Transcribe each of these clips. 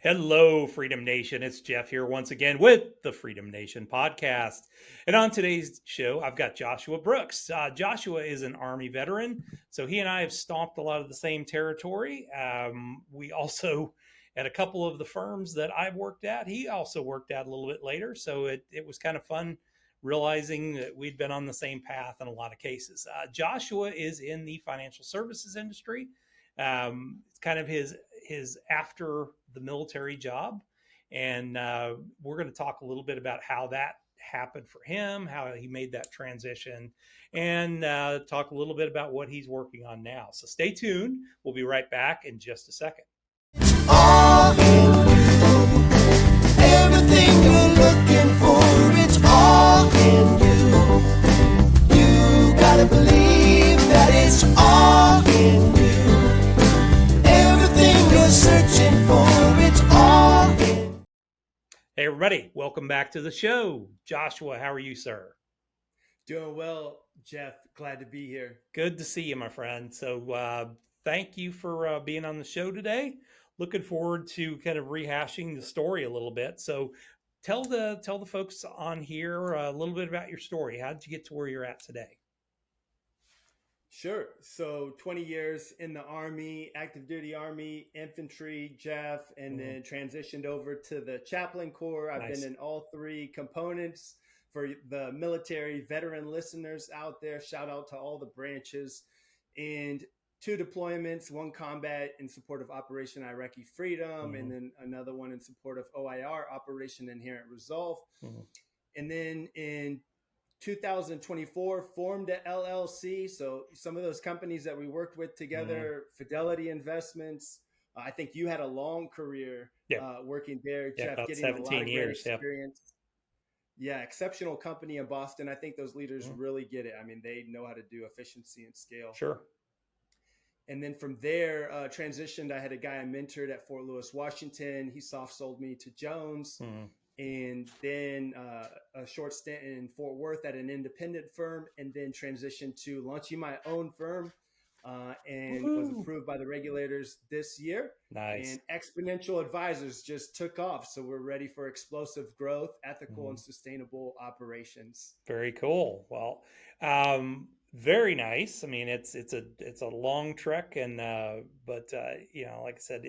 Hello, Freedom Nation. It's Jeff here once again with the Freedom Nation podcast. And on today's show, I've got Joshua Brooks. Joshua is an Army veteran, so he and I have stomped a lot of the same territory. We also, at a couple of the firms that I've worked at, he also worked at a little bit later. So it was kind of fun realizing that we'd been on the same path in a lot of cases. Joshua is in the financial services industry. It's kind of his after the military job, and we're going to talk a little bit about how that happened for him, how he made that transition, and talk a little bit about what he's working on now. So stay tuned. We'll be right back in just a second. All in you. Everything you're looking for, it's all in you. You gotta believe that it's all in you. Everything you're searching for, it's all in. Hey, everybody, welcome back to the show. Joshua, how are you, sir? Doing well, Jeff. Glad to be here. Good to see you, my friend. So, thank you for being on the show today. Looking forward to kind of rehashing the story a little bit. So, tell the folks on here a little bit about your story. How did you get to where you're at today? Sure. So 20 years in the Army, active duty Army, infantry, Jeff, and then transitioned over to the Chaplain Corps. I've Nice. been in all three components. For the military veteran listeners out there, shout out to all the branches. And 2 deployments, 1 combat in support of Operation Iraqi Freedom, and then another one in support of OIR, Operation Inherent Resolve. And then in 2024, formed a LLC. So some of those companies that we worked with together, Fidelity Investments. I think you had a long career working there, Jeff, about getting a lot 17 of great years. experience. Yeah, exceptional company in Boston. I think those leaders really get it. I mean, they know how to do efficiency and scale. Sure. And then from there, transitioned. I had a guy I mentored at Fort Lewis, Washington. He soft sold me to Jones. And then a short stint in Fort Worth at an independent firm, and then transitioned to launching my own firm, and was approved by the regulators this year. Nice. And Exponential Advisors just took off. So we're ready for explosive growth, ethical and sustainable operations. Very cool. Well, very nice. I mean, it's a long trek, and but you know, like I said,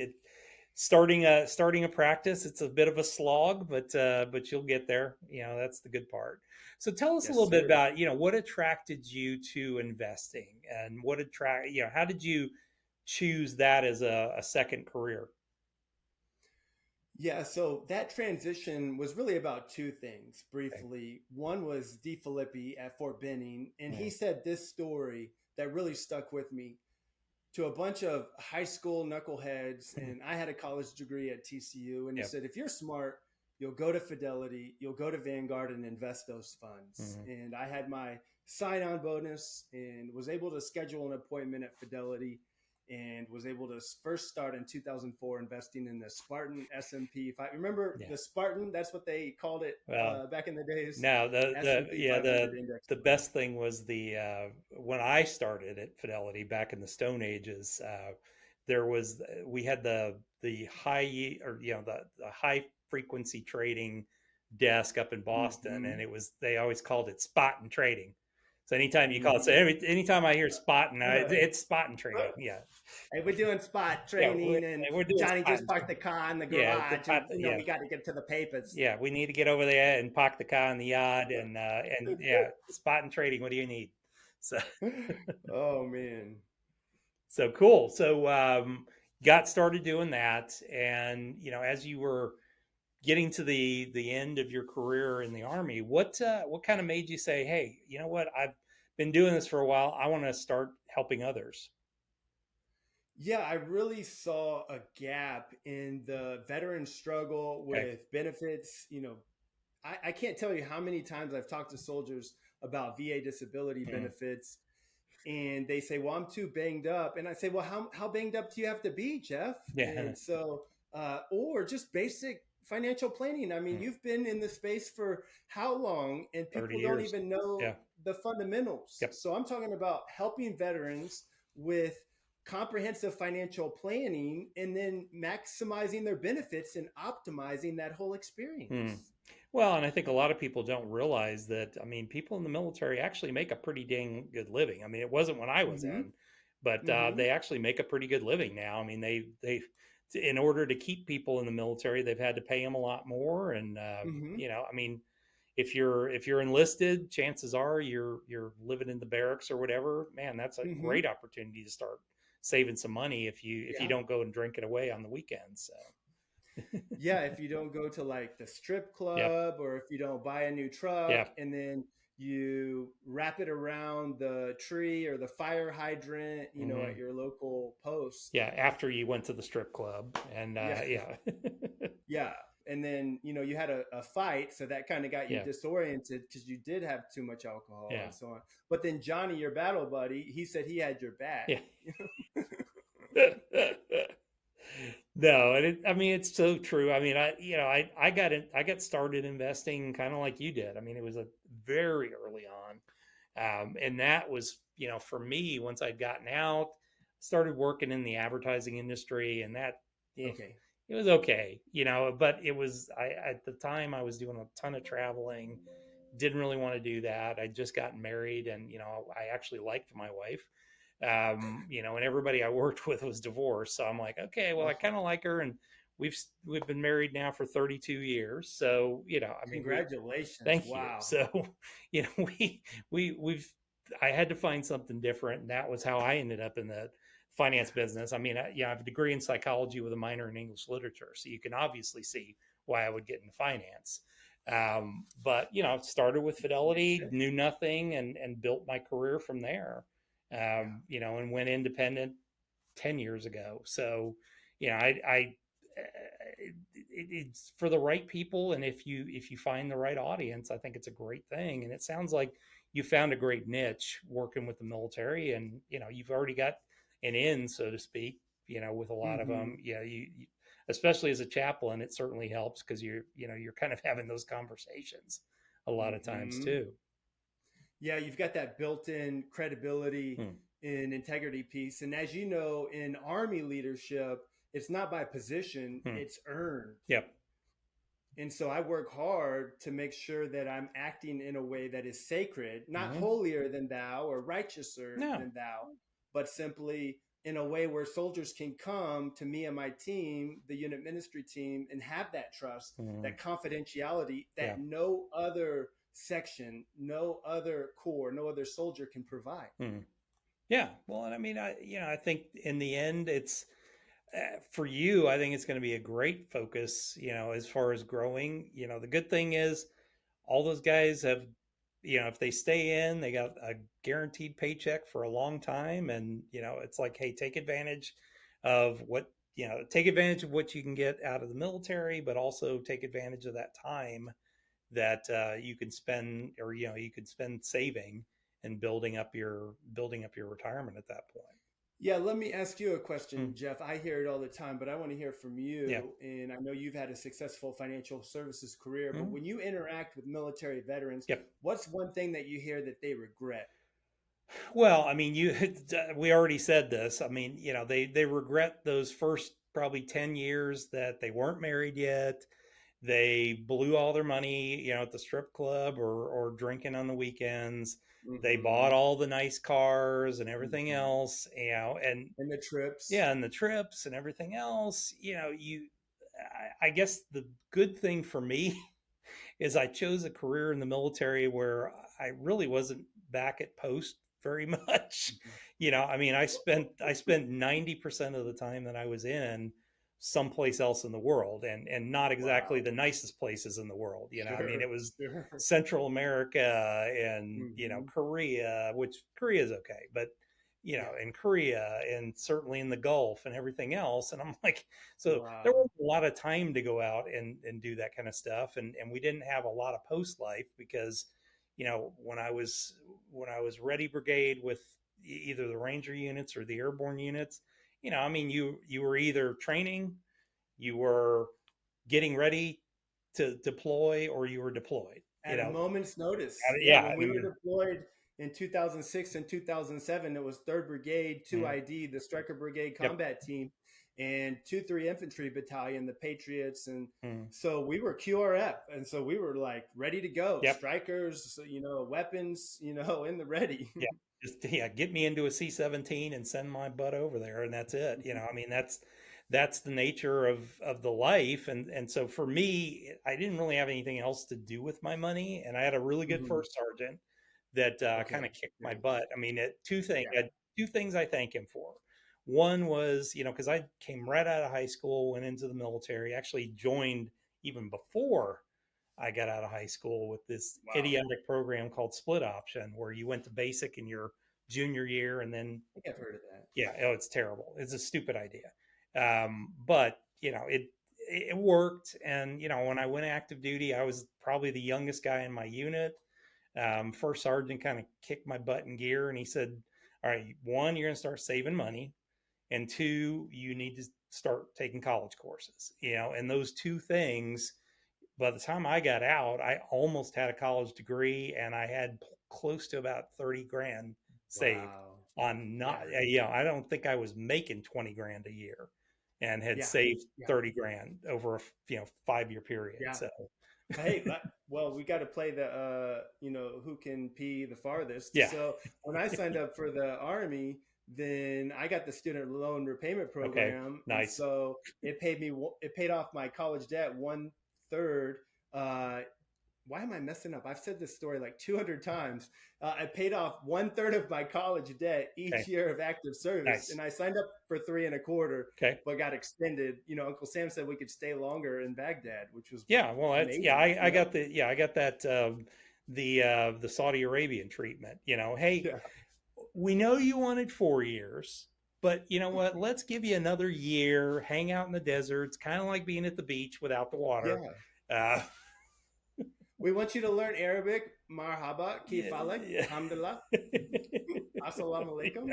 starting a practice, it's a bit of a slog, but you'll get there. You know, that's the good part. So tell us a little bit about, you know, what attracted you to investing, and how did you choose that as a second career? Yeah, so that transition was really about 2 things briefly. One was D. Filippi at Fort Benning, and he said this story that really stuck with me. To a bunch of high school knuckleheads, and I had a college degree at TCU, and he said, if you're smart, you'll go to Fidelity, you'll go to Vanguard and invest those funds. And I had my sign-on bonus and was able to schedule an appointment at Fidelity, and was able to first start in 2004 investing in the Spartan S&P. If I remember the Spartan, that's what they called it back in the days. Now the best thing was when I started at Fidelity back in the Stone Ages, we had the high, or you know, the high frequency trading desk up in Boston, and they always called it spot and trading. So anytime you call it, so anytime I hear spot and it's spot and trading. Yeah. Hey, we're doing spot trading, and Johnny just parked the car in the garage. We got to get to the papers. Yeah, we need to get over there and park the car in the yard, and spot and trading. What do you need? So, oh man, so cool. So got started doing that, and you know, as you were getting to the end of your career in the Army, what kind of made you say, hey, you know what, I've been doing this for a while, I want to start helping others? Yeah, I really saw a gap in the veteran struggle with benefits. You know, I can't tell you how many times I've talked to soldiers about VA disability benefits, and they say, well, I'm too banged up. And I say, well, how banged up do you have to be, Jeff? And so, or just basic financial planning. I mean, you've been in the space for how long? And people don't even know the fundamentals. So I'm talking about helping veterans with comprehensive financial planning and then maximizing their benefits and optimizing that whole Hmm. experience. Well, and I think a lot of people don't realize that, I mean, people in the military actually make a pretty dang good living. I mean, it wasn't when I was Mm-hmm. in, but Mm-hmm. they actually make a pretty good living now. I mean, in order to keep people in the military, they've had to pay them a lot more. And, Mm-hmm. I mean, if you're enlisted, chances are you're living in the barracks or whatever. Man, that's a Mm-hmm. great opportunity to start saving some money if you Yeah. don't go and drink it away on the weekends. So, Yeah, if you don't go to like the strip yep, club or if you don't buy a new truck yep. and then you wrap it around the tree or the fire hydrant, Hmm. at your local post. Yeah, after you went to the strip club, and Yeah. yeah, Yeah. And then, you had a fight. So that kind of got you yeah, disoriented because you did have too much alcohol yeah, and so on. But then Johnny, your battle buddy, he said he had your back. yeah. No, and I mean, it's so true. I mean, I got started investing kind of like you did. I mean, it was a very early on, and that was, for me, once I'd gotten out, started working in the advertising industry, and that, eh, Okay. it was okay, but it was, at the time I was doing a ton of traveling, didn't really want to do that. I'd just gotten married, and I actually liked my wife, and everybody I worked with was divorced. So I'm like, okay, well, I kind of Oh, like her, and we've been married now for 32 years. So I mean, we congratulations. thank you. Wow. So we've I had to find something different, and that was how I ended up in the finance business. I mean, I have a degree in psychology with a minor in English literature, so you can obviously see why I would get into finance. But started with Makes Fidelity, sense. knew nothing, and built my career from there. Yeah. And went independent 10 years ago. So, I it's for the right people. And if you find the right audience, I think it's a great thing. And it sounds like you found a great niche working with the military, and, you've already got an in, so to speak, with a lot of Mm-hmm. them. Yeah. Especially as a chaplain, it certainly helps because you're kind of having those conversations a lot of times Mm-hmm. too. Yeah, you've got that built-in credibility Hmm. and integrity piece. And as you know, in Army leadership, it's not by position, Hmm. it's earned. Yep. And so I work hard to make sure that I'm acting in a way that is sacred, not Hmm. holier than thou or righteouser No. than thou, but simply in a way where soldiers can come to me and my team, the unit ministry team, and have that trust, Hmm. that confidentiality Yeah. that no other section, no other corps, no other soldier can provide. Hmm. Yeah. Well, and I mean, I think in the end, it's for you. I think it's going to be a great focus. As far as growing. The good thing is all those guys have, if they stay in, they got a guaranteed paycheck for a long time, and it's like, hey, take advantage of what you can get out of the military, but also take advantage of that time that you can spend, or you could spend saving and building up your retirement at that point. Yeah, let me ask you a Hmm. question, Jeff. I hear it all the time, but I want to hear from Yeah. you. And I know you've had a successful financial services career, but Hmm. when you interact with military veterans, Yep. what's one thing that you hear that they regret? Well, I mean, we already said this. I mean, they regret those first probably 10 years that they weren't married yet. They blew all their money, at the strip club or drinking on the weekends. They bought Mm-hmm. all the nice cars and everything Mm-hmm. else, and And the trips. yeah, and the trips and everything else. I guess the good thing for me is I chose a career in the military where I really wasn't back at post very much. Mhm. I mean, I spent 90% of the time that I was in someplace else in the world, and not exactly Wow. the nicest places in the world. I mean, Sure. it was Sure. Central America and Mm-hmm. Korea, which Korea is okay, but Yeah. in Korea and certainly in the Gulf and everything else. And I'm like, so there Wow. was a lot of time to go out and do that kind of stuff. And we didn't have a lot of post life because, when I was Ready Brigade with either the Ranger units or the airborne units, I mean, you were either training, you were getting ready to deploy, or you were deployed. At a moment's notice. Yeah, Yeah, when I we were mean, deployed in 2006 and 2007, it was 3rd Brigade, 2ID, the Stryker Brigade Yep. combat team, and 2-3 Infantry Battalion, the Patriots. And Mm. so we were QRF. And so we were like ready to go. Yep. Strikers, weapons, in the ready. Yeah. Just get me into a C-17 and send my butt over there, and that's it. I mean, that's the nature of the life. And so for me, I didn't really have anything else to do with my money, and I had a really good first sergeant that kind of kicked my butt. I mean, two things I thank him for. One was, because I came right out of high school, went into the military, actually joined even before I got out of high school with this idiotic program called Split Option, where you went to basic in your junior year, and then I think I've heard of that. yeah, it's terrible. It's a stupid idea, but it worked. And when I went active duty, I was probably the youngest guy in my unit. First sergeant kind of kicked my butt in gear, and he said, "All right, one, you're going to start saving money, and two, you need to start taking college courses." And those two things. By the time I got out, I almost had a college degree, and I had close to about 30 grand saved on I don't think I was making 20 grand a year, and had saved 30 grand over a 5-year period. Yeah. So, hey, well, we got to play the, who can pee the farthest. Yeah. So when I signed up for the Army, then I got the student loan repayment program. Okay, nice. And so it paid off my college debt 1/3. Why am I messing up? I've said this story like 200 times. I paid off 1/3 of my college debt each year of active service. Nice. And I signed up for 3 1/4, Okay. but got extended. Uncle Sam said we could stay longer in Baghdad, which was well, that's, amazing, I got that the Saudi Arabian treatment. Hey, we know you wanted 4 years, but you know what? Let's give you another year. Hang out in the deserts, kind of like being at the beach without the water. Yeah. We want you to learn Arabic. Marhaba, kifalek, alhamdulillah, assalamu alaikum.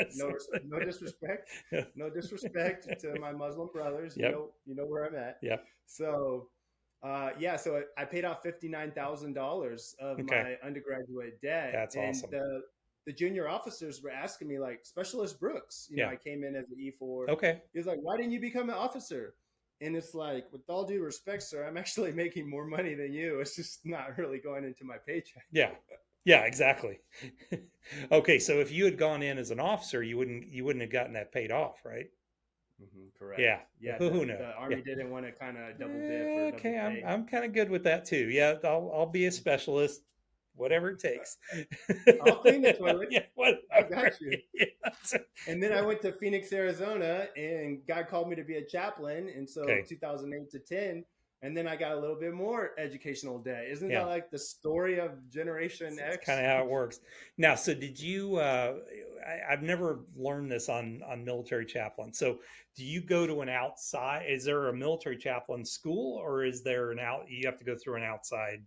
No disrespect. No disrespect to my Muslim brothers. Yep. You know where I'm at. Yeah. So, so I paid off $59,000 of my undergraduate debt. That's awesome. The junior officers were asking me, like, Specialist Brooks, I came in as an E4. Okay. He was like, why didn't you become an officer? And it's like, with all due respect, sir, I'm actually making more money than you. It's just not really going into my paycheck. Yeah. Yeah, exactly. Okay. So if you had gone in as an officer, you wouldn't have gotten that paid off, right? Mm-hmm, correct. Yeah. Yeah. Who knows? The Army didn't want to kind of double dip. Or Okay. double pay. I'm kind of good with that too. Yeah. I'll be a specialist, whatever it takes. I'll clean the toilet. Yeah, I got you. Yeah. And then I went to Phoenix, Arizona, and God called me to be a chaplain. And so 2008 to 10, and then I got a little bit more educational debt. Isn't that like the story of Generation X? That's kind of how it works. Now, so did you, I've never learned this on military chaplain. So do you go to an outside, is there a military chaplain school, or is there you have to go through an outside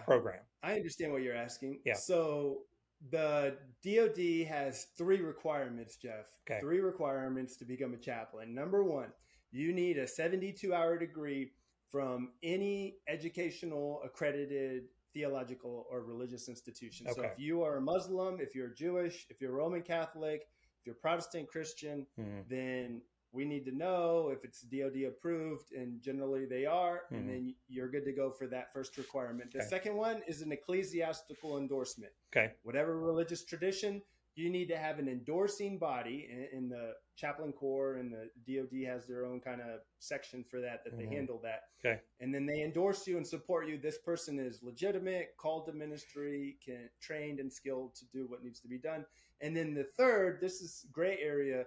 program? I understand what you're asking. Yeah. So the DoD has 3 requirements, Jeff. Okay. 3 requirements to become a chaplain. Number 1, you need a 72-hour degree from any educational accredited theological or religious institution. Okay. So if you are a Muslim, if you're Jewish, if you're Roman Catholic, if you're Protestant Christian, then we need to know if it's DoD approved, and generally they are, and then you're good to go for that first requirement. The second one is an ecclesiastical endorsement. Okay. Whatever religious tradition, you need to have an endorsing body in the chaplain corps, and the DoD has their own kind of section for that they handle that. Okay. And then they endorse you and support you. This person is legitimate, called to ministry, trained and skilled to do what needs to be done. And then the third, this is gray area,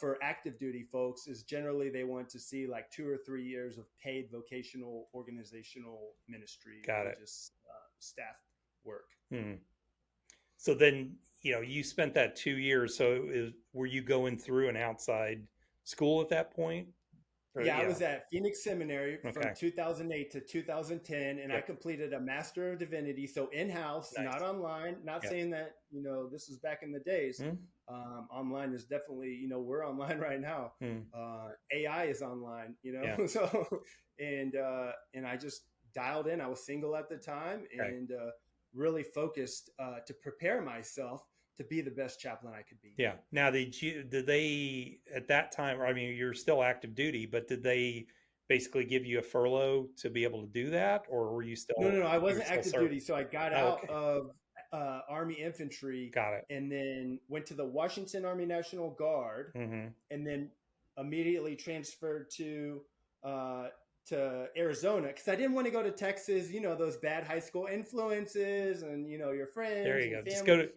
for active duty folks, is generally they want to see like 2 or 3 years of paid vocational organizational ministry, just staff work. So then, you spent that 2 years. So were you going through an outside school at that point? I was at Phoenix Seminary from 2008 to 2010, and I completed a Master of Divinity. So in-house, not online, not saying that, this was back in the days. Online is definitely, we're online right now. AI is online, so, and I just dialed in. I was single at the time, and really focused to prepare myself to be the best chaplain I could be. Yeah. Now, did they at that time? I mean, you're still active duty, but did they basically give you a furlough to be able to do that, or were you No, still no, no. I you were wasn't still active serving? duty, so I got Oh, out okay, of Army infantry, got it. and then went to the Washington Army National Guard, Hmm. and then immediately transferred uh, to Arizona because I didn't want to go to Texas. You know, those bad high school influences, and you know your There friends you and go. Just family.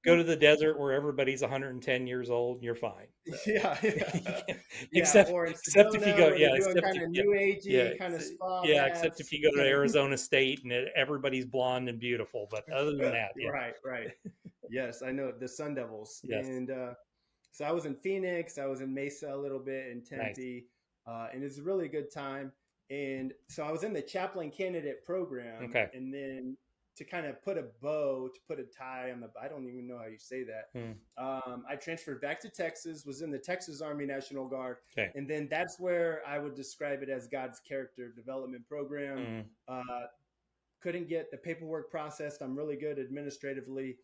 go to the desert where everybody's 110 years old and you're fine. So, Yeah, yeah, yeah. except Or in except if you Sedona go, where they're yeah, doing except kind if of yeah, new yeah, agey kind of spa yeah, except if baths, you go to kind of. Arizona State and everybody's blonde and beautiful. But other than that, yeah, Right, right. Yes, I know the Sun Devils, yes, and so I was in Phoenix, I was in Mesa a little bit, in nice. Tempe, and it's a really good time. And so I was in the chaplain candidate program, Okay. and then to kind of put a bow, to put a tie on the, I don't even know how you say that. Hmm. I transferred back to Texas, was in the Texas Army National Guard, Okay. and then that's where I would describe it as God's character development program. Hmm. Couldn't get the paperwork processed. I'm really good administratively.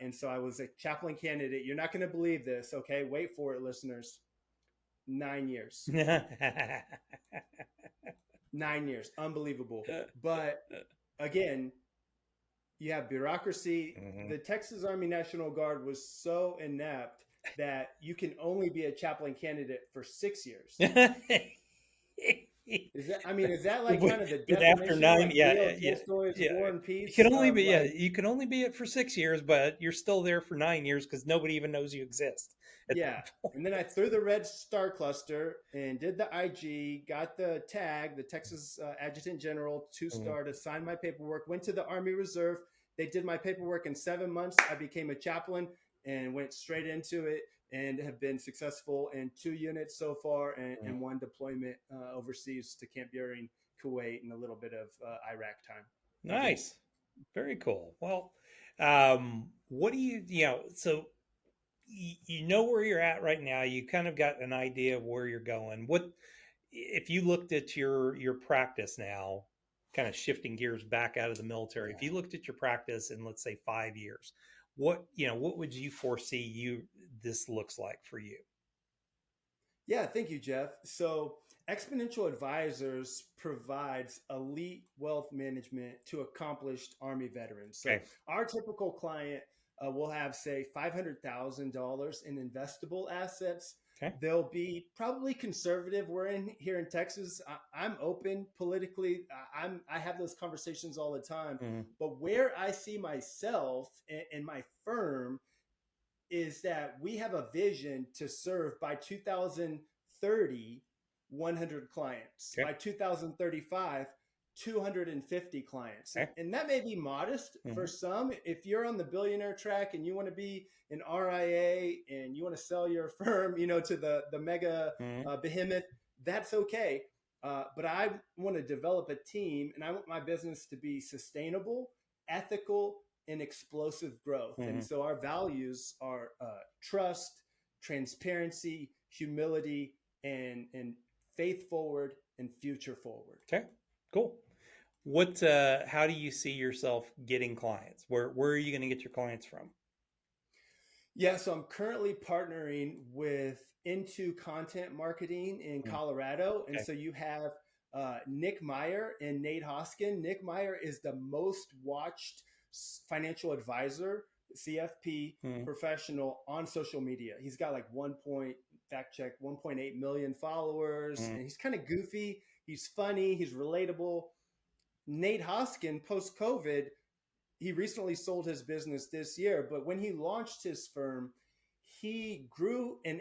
And so I was a chaplain candidate. You're not going to believe this. Okay. Wait for it, listeners. 9 years. 9 years. Unbelievable. But again, you have bureaucracy. Mhm. The Texas Army National Guard was so inept that you can only be a chaplain candidate for 6 years. Is that like kind of the But after definition, 9, like yeah, Leo yeah, Tolstoy's yeah. War and You Peace can only of be, yeah, like, you can only be it for 6 years, but you're still there for 9 years because nobody even knows you exist at yeah. that point. And then I threw the red star cluster and did the IG, got the tag, the Texas Adjutant General, 2-star to sign my paperwork, went to the Army Reserve. They did my paperwork in 7 months. I became a chaplain and went straight into it and have been successful in 2 units so far and 1 deployment overseas to Camp Buehring, Kuwait, and a little bit of Iraq time. Nice. Very cool. Well, what do so you know where you're at right now. You kind of got an idea of where you're going. What if you looked at your practice now, kind of shifting gears back out of the military? If you looked at your practice in, let's say, 5 years, what would you foresee this looks like for you? Yeah, thank you, Jeff. So, Exponential Advisors provides elite wealth management to accomplished Army veterans. So, Okay. our typical client will have, say, $500,000 in investable assets. Okay. They'll be probably conservative. We're here in Texas. I'm open politically. I have those conversations all the time. Mhm. But where I see myself and my firm is that we have a vision to serve by 2030 100 clients. Okay. By 2035 250 clients. Okay. And that may be modest for some. If you're on the billionaire track and you want to be an RIA and you want to sell your firm, to the mega behemoth, that's okay. But I want to develop a team, and I want my business to be sustainable, ethical, and explosive growth. And so our values are trust, transparency, humility, and faith forward and future forward. Okay, cool. How do you see yourself getting clients? Where are you going to get your clients from? Yeah, so I'm currently partnering with Into Content Marketing in Colorado. And so you have Nick Meyer and Nate Hoskin. Nick Meyer is the most watched financial advisor, CFP professional on social media. He's got like 1.8 million followers, and he's kind of goofy. He's funny. He's relatable. Nate Hoskin, post-COVID, he recently sold his business this year, but when he launched his firm, he grew and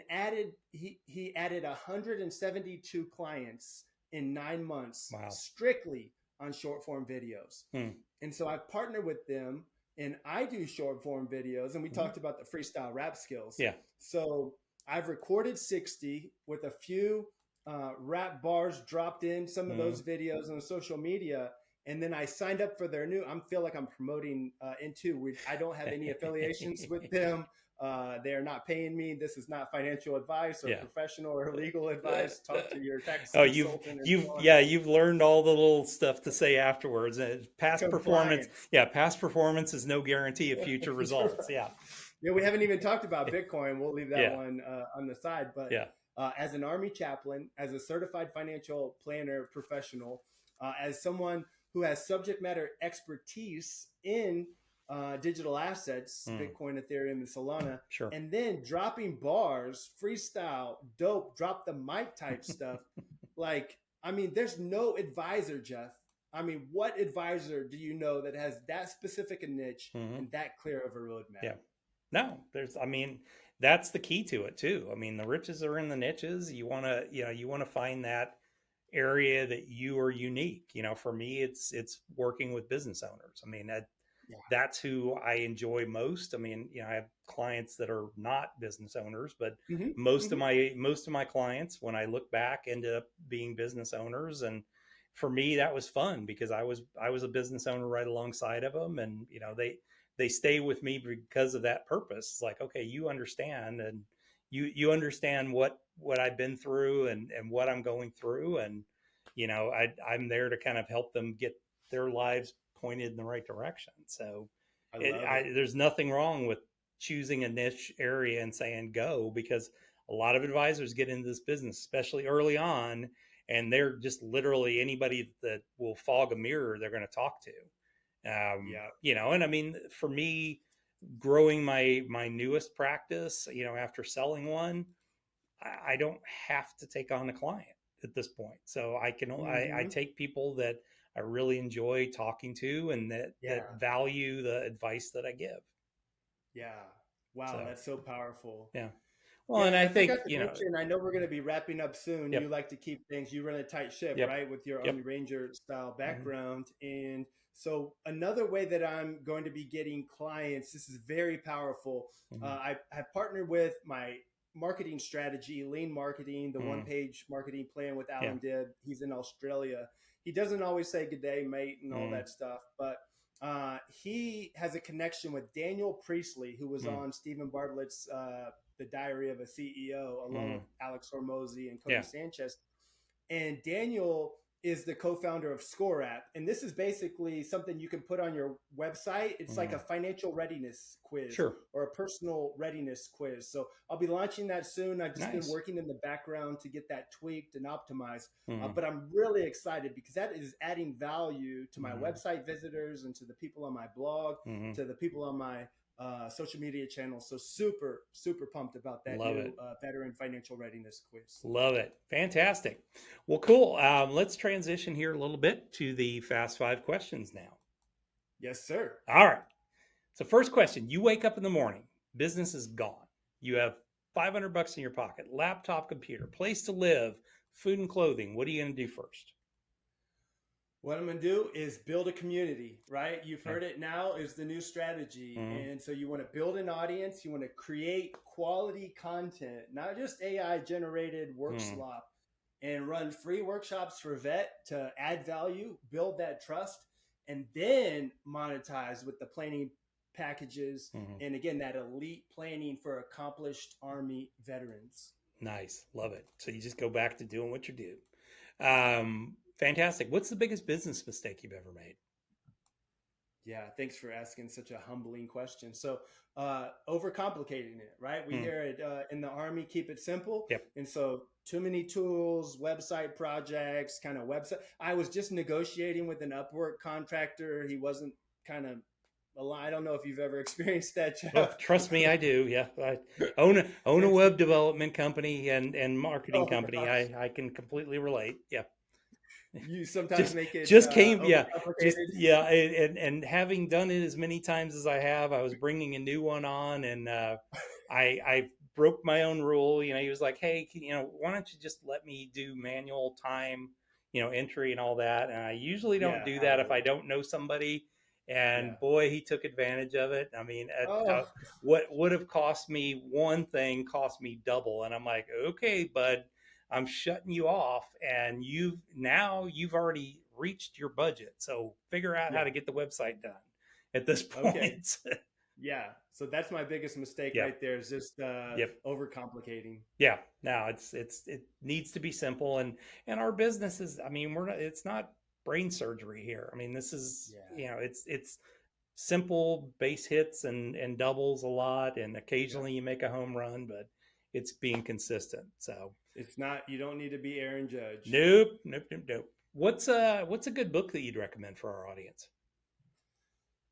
he added 172 clients in 9 months. Wow. Strictly on short form videos. And so I've partnered with them, and I do short form videos, and we talked about the freestyle rap skills. Yeah. So I've recorded 60 with a few rap bars dropped in some of those videos on social media. And then I signed up for their I feel like I'm promoting Into. I don't have any affiliations with them. They are not paying me. This is not financial advice or Yeah. professional or legal advice. Talk to your tax Oh, consultant and so on. you've learned all the little stuff to say afterwards. Past performance, Compliance. past performance is no guarantee of future results. Yeah. Yeah, we haven't even talked about Bitcoin. We'll leave that Yeah. one on the side. But Yeah. as an Army chaplain, as a certified financial planner professional, as someone who has subject matter expertise in digital assets, Bitcoin, Ethereum, and Solana, Sure. and then dropping bars, freestyle, dope, drop the mic type stuff. Like, I mean, there's no advisor, Jeff. I mean, what advisor do you know that has that specific a niche and that clear of a roadmap? Yeah. No, that's the key to it too. I mean, the riches are in the niches. You want to find that area that you are unique. For me, it's working with business owners. I mean, that's who I enjoy most. I mean, I have clients that are not business owners, but most of my clients, when I look back, ended up being business owners. And for me, that was fun because I was a business owner right alongside of them, and they stay with me because of that purpose. It's like, okay, you understand, and you understand what I've been through and what I'm going through, and I'm there to kind of help them get their lives pointed in the right direction. So there's nothing wrong with choosing a niche area and saying go, because a lot of advisors get into this business, especially early on, and they're just literally anybody that will fog a mirror they're going to talk to. And I mean, for me, growing my newest practice, after selling one, I don't have to take on a client at this point. So I can I take people that I really enjoy talking to and that value the advice that I give. Yeah. Wow, that's so powerful. Yeah. Well, and I think, I know we're going to be wrapping up soon. Yep. You like to keep things, you run a tight ship, Yep. right? With your Army Ranger style background. And so another way that I'm going to be getting clients, this is very powerful. I partnered with my marketing strategy, lean marketing, the one-page marketing plan with Alan Dibb. He's in Australia. He doesn't always say good day, mate, and all that stuff, but he has a connection with Daniel Priestley, who was on Stephen Bartlett's The Diary of a CEO, along with Alex Hormozy and Cody Sanchez. And Daniel is the co-founder of Score App. And this is basically something you can put on your website. It's like a financial readiness quiz or a personal readiness quiz. So I'll be launching that soon. I've just been working in the background to get that tweaked and optimized. But I'm really excited because that is adding value to my website visitors and to the people on my blog, to the people on my social media channels. So super, super pumped about that new veteran financial readiness quiz. Love it. Fantastic. Well, cool. Let's transition here a little bit to the Fast 5 questions now. Yes, sir. All right. So first question, you wake up in the morning, business is gone. You have $500 in your pocket, laptop, computer, place to live, food and clothing. What are you going to do first? What I'm going to do is build a community, right? You've heard it now is the new strategy. And so you want to build an audience. You want to create quality content, not just AI generated work slop, and run free workshops for vet to add value, build that trust, and then monetize with the planning packages. And again, that elite planning for accomplished Army veterans. Nice. Love it. So you just go back to doing what you do. Fantastic. What's the biggest business mistake you've ever made? Yeah, thanks for asking such a humbling question. So overcomplicating it, right? We hear it in the Army, keep it simple. And so too many tools, website projects, kind of website. I was just negotiating with an Upwork contractor. He wasn't kind of I don't know if you've ever experienced that, Jeff. Oh, trust me, I do. Yeah, I own a web development company and marketing company. I can completely relate. Yeah. You sometimes make it and having done it as many times as I have, I was bringing a new one on, and I broke my own rule. He was like, hey, why don't you just let me do manual time, entry and all that. And I usually don't do that if I don't know somebody. And boy, he took advantage of it. I mean, what would have cost me one thing cost me double. And I'm like, okay, bud, I'm shutting you off, and you've already reached your budget. So figure out how to get the website done at this point. Yeah. So that's my biggest mistake Yeah. right there is just Yep. overcomplicating. Yeah. No, it needs to be simple, and our business is, I mean, it's not brain surgery here. I mean, this is, Yeah. it's simple base hits and doubles a lot, and Yeah. occasionally you make a home run, but it's being consistent. So It's not, you don't need to be Aaron Judge. nope, nope, nope, nope. What's a good book that you'd recommend for our audience?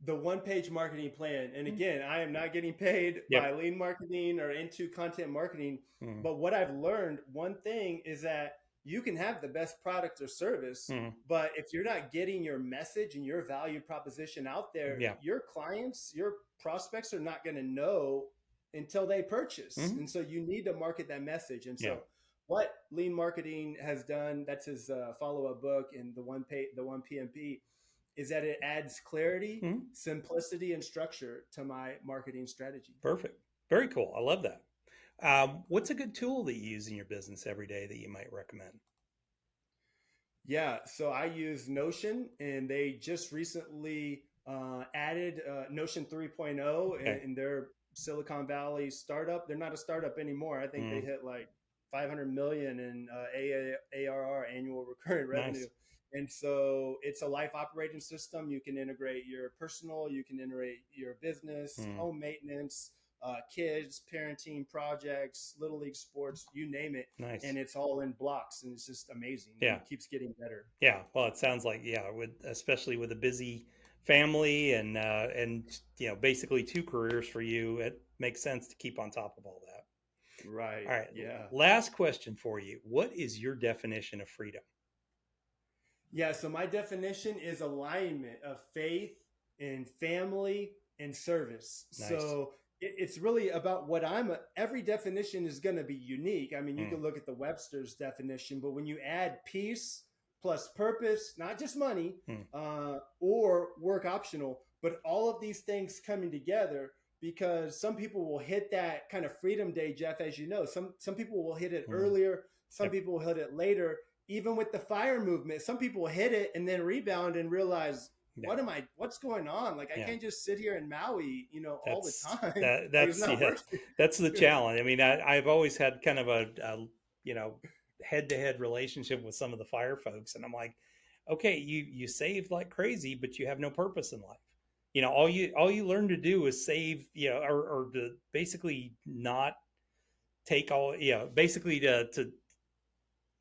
The one page marketing plan. And again, I am not getting paid Yep. by lean marketing or into content marketing. Mm, But what I've learned, one thing is that you can have the best product or service, mm, but if you're not getting your message and your value proposition out there, yeah. your clients, your prospects are not going to know until they purchase. Mm, And so you need to market that message. And yeah. so what lean marketing has done, that's his follow-up book in the one PMP, is that it adds clarity, Mm, simplicity, and structure to my marketing strategy. perfect. Very cool. I love that. What's a good tool that you use in your business every day that you might recommend? Yeah, so I use Notion, and they just recently added Notion 3.0 Okay. in their Silicon Valley startup. They're not a startup anymore. I think they Mm, hit like 500 million in ARR, annual recurring revenue. nice. And so it's a life operating system. You can integrate your personal, you can integrate your business, Mm, home maintenance, kids, parenting, projects, little league sports, you name it, nice. and it's all in blocks, and it's just amazing, and Yeah. it keeps getting better. Yeah. Well, it sounds like, yeah, with especially with a busy family and basically two careers for you, it makes sense to keep on top of all that. Right. All right. Yeah. Last question for you. What is your definition of freedom? Yeah, so my definition is alignment of faith and family and service. Nice. So it's really about what every definition is going to be unique. I mean, you Mm, can look at the Webster's definition, but when you add peace plus purpose, not just money mm, or work optional, but all of these things coming together, because some people will hit that kind of freedom day, Jeff, as you know. Some people will hit it mm. earlier, some Yep. people will hit it later. Even with the fire movement, some people hit it and then rebound and realize, Yeah. what's going on? Like, I Yeah. can't just sit here in Maui, all the That's time. that Like, it's that's not yeah, working. that's the challenge. I mean, I've always had kind of a head-to-head relationship with some of the fire folks, and I'm like, okay, you saved like crazy, but you have no purpose in life. All you learn to do is save, or to basically not take all, basically to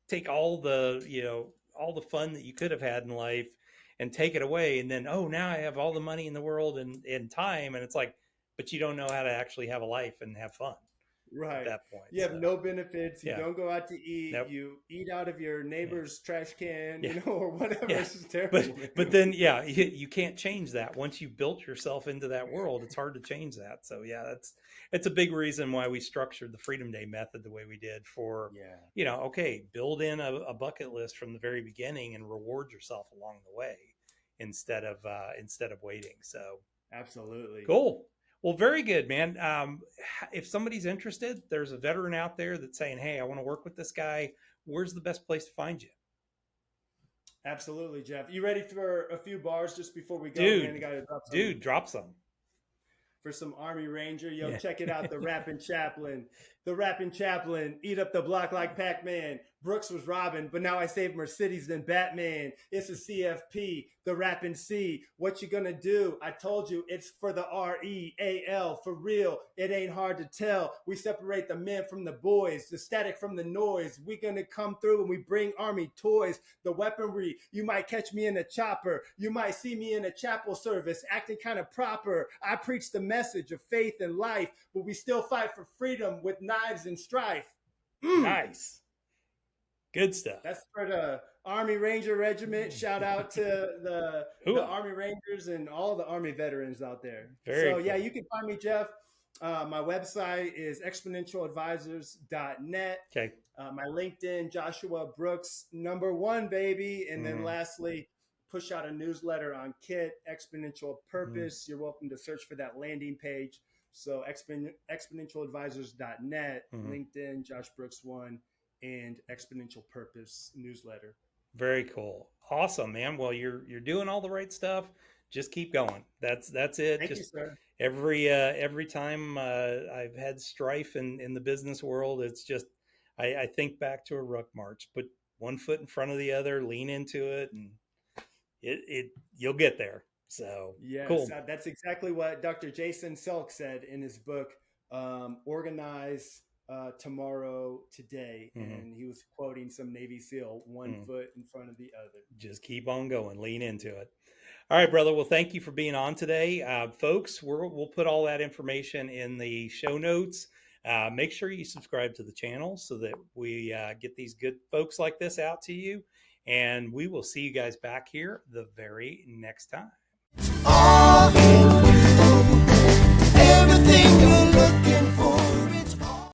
take all the fun that you could have had in life and take it away, and then, oh, now I have all the money in the world and time, and it's like, but you don't know how to actually have a life and have fun at Right. that point. You have So no benefits. You yeah. don't go out to eat. Nope. You eat out of your Yeah. neighbor's trash can, Yeah. or whatever. Yeah. It's just terrible. But then, yeah, you can't change that. Once you built yourself into that world, it's hard to change that. So yeah, it's a big reason why we structured the Freedom Day method the way we did for, Yeah. okay, build in a bucket list from the very beginning and reward yourself along the way instead of waiting. So Absolutely. cool. Well, very good, man. If somebody's interested, there's a veteran out there that's saying, hey, I want to work with this guy. Where's the best place to find you? Absolutely, Jeff. You ready for a few bars just before we go? Dude, Man, I gotta drop some Dude, drop some. for some Army Ranger. Yo, Yeah. check it out. The Rapping Chaplain. The Rapping Chaplain. Eat up the block like Pac-Man. Brooks was Robin, but now I save Mercedes than Batman. It's a CFP. The Rapping C. What you gonna do? I told you it's for the REAL. For real, it ain't hard to tell. We separate the men from the boys, the static from the noise. We gonna come through and we bring Army toys. The weaponry. You might catch me in a chopper. You might see me in a chapel service, acting kind of proper. I preach the message of faith and life, but we still fight for freedom with knives and strife. Nice. Good stuff. That's for the Army Ranger Regiment. Shout out to the Army Rangers and all the Army veterans out there. Very so, yeah, cool. you can find me, Jeff. My website is exponentialadvisors.net. Okay. My LinkedIn, Joshua Brooks, #1, baby. And then lastly, push out a newsletter on KIT, Exponential Purpose. You're welcome to search for that landing page. So exponentialadvisors.net, LinkedIn, Josh Brooks 1, and Exponential Purpose newsletter. Very cool. Awesome, man. Well, you're doing all the right stuff, just keep going. That's it. Thank you, Just sir. every time I've had strife in the business world, it's just I think back to a ruck march. Put one foot in front of the other, lean into it, and it you'll get there. So Yes, cool. that's exactly what Dr. Jason Selk said in his book, Organize Tomorrow Today. Mhm. And he was quoting some Navy SEAL, one Mhm. foot in front of the other. Just keep on going, lean into it. All right, brother. Well, thank you for being on today, folks. We'll put all that information in the show notes. Make sure you subscribe to the channel so that we get these good folks like this out to you. And we will see you guys back here the very next time.